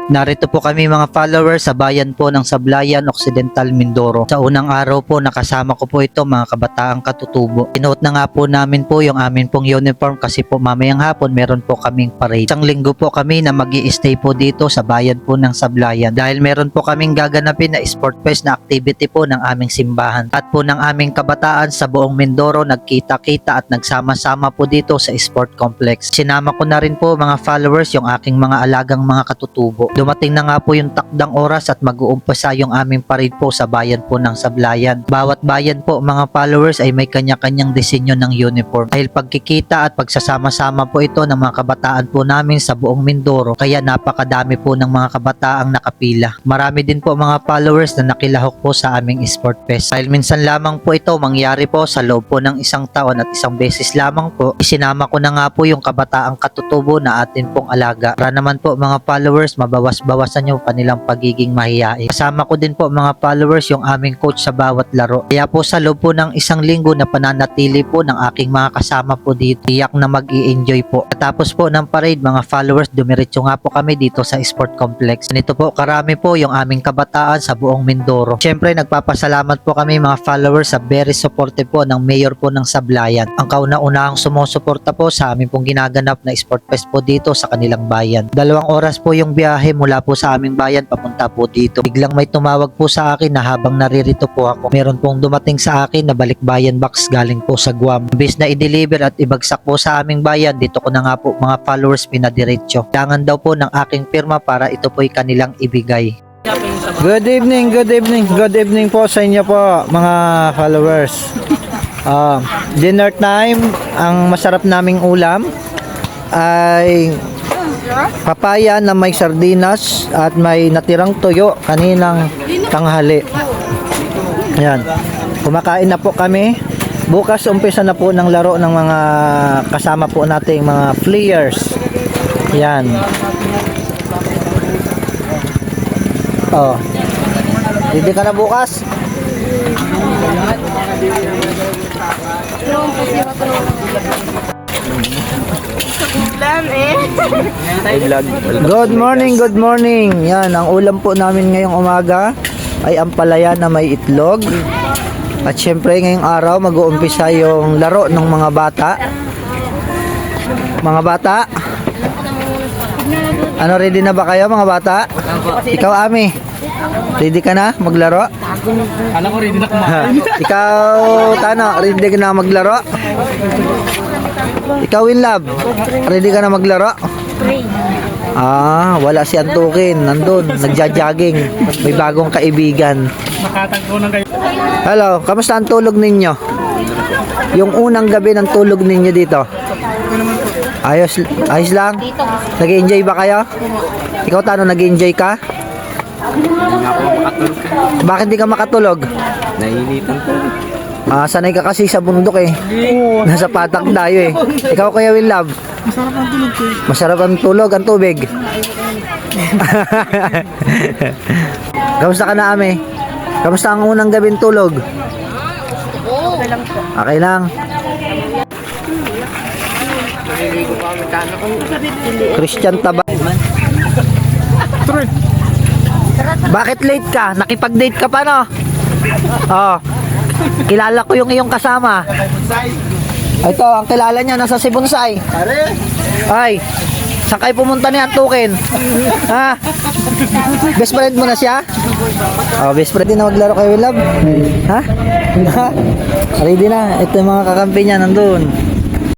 Narito po kami mga followers sa bayan po ng Sablayan, Occidental, Mindoro. Sa unang araw po nakasama ko po ito mga kabataang katutubo. Sinuot na nga po namin po yung amin pong uniform kasi po mamayang hapon meron po kaming parade. Isang linggo po kami na mag-i-stay po dito sa bayan po ng Sablayan dahil meron po kaming gaganapin na sport fest na activity po ng aming simbahan. At po ng aming kabataan sa buong Mindoro nagkita-kita at nagsama-sama po dito sa sport complex. Sinama ko na rin po mga followers yung aking mga alagang mga katutubo. Dumating na nga po yung takdang oras at mag-uumpisa yung aming parade po sa bayan po ng Sablayan. Bawat bayan po mga followers ay may kanya-kanyang disenyo ng uniform. Dahil pagkikita at pagsasama-sama po ito ng mga kabataan po namin sa buong Mindoro, kaya napakadami po ng mga kabataang nakapila. Marami din po mga followers na nakilahok po sa aming sport fest. Dahil minsan lamang po ito mangyari po sa loob po ng isang taon at isang beses lamang po, isinama ko na nga po yung kabataang katutubo na atin pong alaga. Para naman po mga followers mabawas-bawasan yung kanilang pagiging mahiyain. Kasama ko din po mga followers yung aming coach sa bawat laro. Kaya po sa loob po ng isang linggo na pananatili po ng aking mga kasama po dito, tiyak na mag-i-enjoy po. Katapos po ng parade mga followers, dumiretso nga po kami dito sa sport complex. Nito po karami po yung aming kabataan sa buong Mindoro. Siyempre nagpapasalamat po kami mga followers sa very supportive po ng mayor po ng Sablayan. Ang kauna-unahang sumusuporta po sa amin pong ginaganap na sport fest po dito sa kanilang bayan. 2 oras po yung biyahe mula po sa aming bayan papunta po dito. Biglang may tumawag po sa akin na habang naririto po ako, meron pong dumating sa akin na balikbayan box galing po sa Guam. Imbis na i-deliver at ibagsak po sa aming bayan, dito ko na nga po mga followers pinadiretso. Kailangan daw po ng aking firma para ito po'y kanilang ibigay. Good evening, good evening, good evening po sa inyo po mga followers. Dinner time, ang masarap naming ulam ay papaya na may sardinas at may natirang tuyo kaninang tanghali. Ayan, kumakain na po kami. Bukas umpisa na po ng laro ng mga kasama po nating mga players. Ayan. Oh. Hindi ka na bukas? Good morning, good morning. Yan, ang ulam po namin ngayong umaga ay ampalaya na may itlog. At syempre ngayong araw mag-uumpisa yung laro ng mga bata. Mga bata? Ano, ready na ba kayo mga bata? Ikaw, Ami, ready ka na maglaro? Alam ko ready na kumain. Ikaw, Tano, ready ka na maglaro? Ikaw, Winlove, ready ka na maglaro? Wala si Antukin, nandun, nagja-jogging. May bagong kaibigan. Nakatagpo ng kayo. Hello, kamusta ang tulog ninyo? Yung unang gabi ng tulog ninyo dito? Ayos, ayos lang? Nag-enjoy ba kayo? Ikaw, Tano, nag-enjoy ka? Bakit di ka makatulog? Nainitan ko. Sanay ka kasi sa bundok eh. Nasa patak tayo eh. Ikaw, Kuya Will Love? Masarap ang tulog ko. Masarap ang tulog, ang tubig. Kamusta ka na, Ame? Kamusta ang unang gabing tulog? Okay lang po. Okay lang. Christian Taba. Bakit late ka? Nakipag-date ka pa, no? Oh. Kilala ko yung iyong kasama. Ito, ang kilala niya nasa Sibonsay. Ay, saan kayo pumunta ni Antukin? Ha? Best friend mo na siya? Oh, best friend din na maglaro kayo, Love. Ha? Ha? Ready na. Ito yung mga kakampi niya nandun.